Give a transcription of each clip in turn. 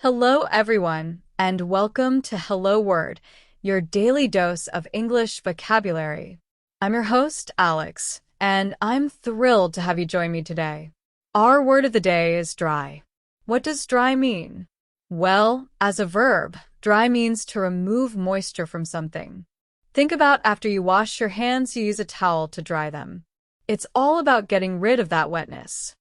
Hello, everyone, and welcome to Hello Word, your daily dose of English vocabulary. I'm your host, Alex, and I'm thrilled to have you join me today. Our word of the day is dry. What does dry mean? Well, as a verb, dry means to remove moisture from something. Think about after you wash your hands, you use a towel to dry them. It's all about getting rid of that wetness.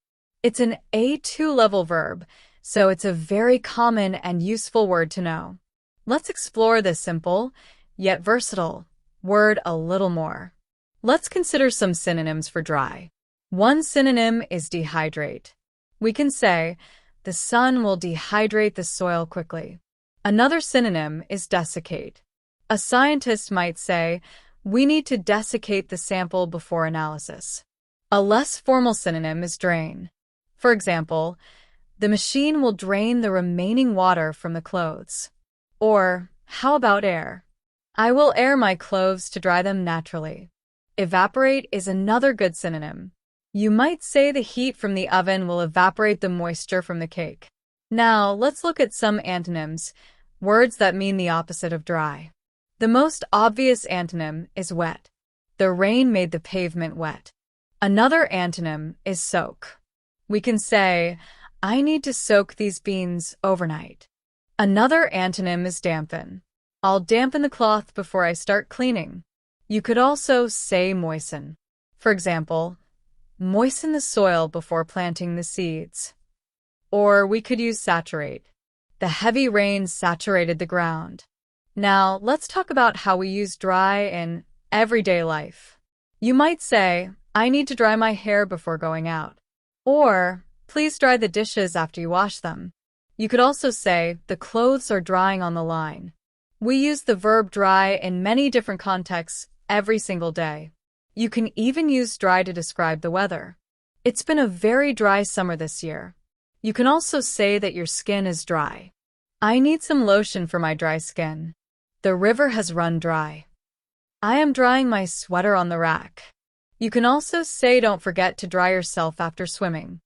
It's an A2 level verb, so it's a very common and useful word to know. Let's explore this simple, yet versatile, word a little more. Let's consider some synonyms for dry. One synonym is dehydrate. We can say, the sun will dehydrate the soil quickly. Another synonym is desiccate. A scientist might say, we need to desiccate the sample before analysis. A less formal synonym is drain. For example, the machine will drain the remaining water from the clothes. Or, how about air? I will air my clothes to dry them naturally. Evaporate is another good synonym. You might say the heat from the oven will evaporate the moisture from the cake. Now, let's look at some antonyms, words that mean the opposite of dry. The most obvious antonym is wet. The rain made the pavement wet. Another antonym is soak. We can say, I need to soak these beans overnight. Another antonym is dampen. I'll dampen the cloth before I start cleaning. You could also say moisten. For example, moisten the soil before planting the seeds. Or we could use saturate. The heavy rain saturated the ground. Now, let's talk about how we use dry in everyday life. You might say, I need to dry my hair before going out. Or, please dry the dishes after you wash them. You could also say, the clothes are drying on the line. We use the verb dry in many different contexts every single day. You can even use dry to describe the weather. It's been a very dry summer this year. You can also say that your skin is dry. I need some lotion for my dry skin. The river has run dry. I am drying my sweater on the rack. You can also say don't forget to dry yourself after swimming.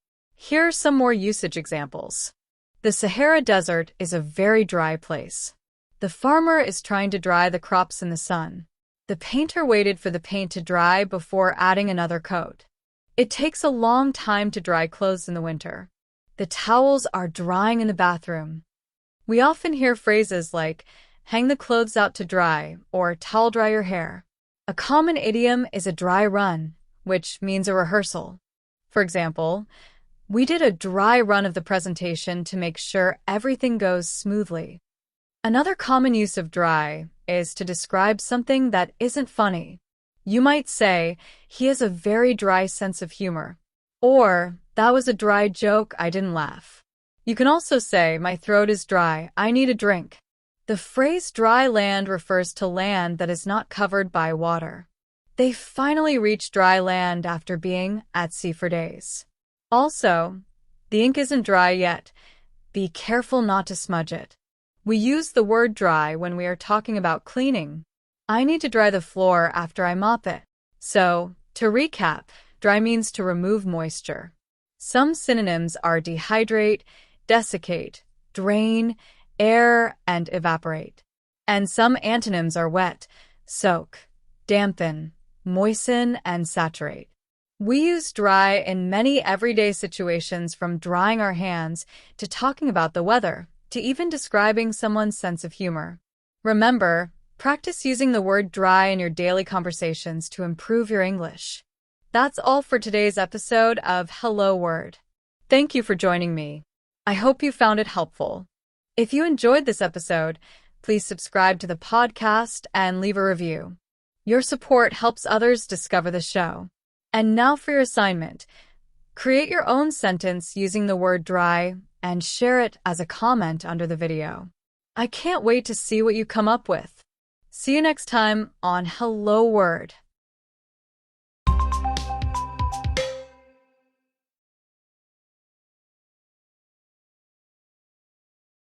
Here are some more usage examples. The Sahara Desert is a very dry place. The farmer is trying to dry the crops in the sun. The painter waited for the paint to dry before adding another coat. It takes a long time to dry clothes in the winter. The towels are drying in the bathroom. We often hear phrases like, hang the clothes out to dry, or towel dry your hair. A common idiom is a dry run, which means a rehearsal. For example, we did a dry run of the presentation to make sure everything goes smoothly. Another common use of dry is to describe something that isn't funny. You might say, he has a very dry sense of humor. Or, that was a dry joke, I didn't laugh. You can also say, my throat is dry, I need a drink. The phrase dry land refers to land that is not covered by water. They finally reached dry land after being at sea for days. Also, the ink isn't dry yet. Be careful not to smudge it. We use the word dry when we are talking about cleaning. I need to dry the floor after I mop it. So, to recap, dry means to remove moisture. Some synonyms are dehydrate, desiccate, drain, air, and evaporate. And some antonyms are wet, soak, dampen, moisten, and saturate. We use dry in many everyday situations, from drying our hands to talking about the weather, to even describing someone's sense of humor. Remember, practice using the word dry in your daily conversations to improve your English. That's all for today's episode of Hello Word. Thank you for joining me. I hope you found it helpful. If you enjoyed this episode, please subscribe to the podcast and leave a review. Your support helps others discover the show. And now for your assignment. Create your own sentence using the word dry and share it as a comment under the video. I can't wait to see what you come up with. See you next time on Hello Word.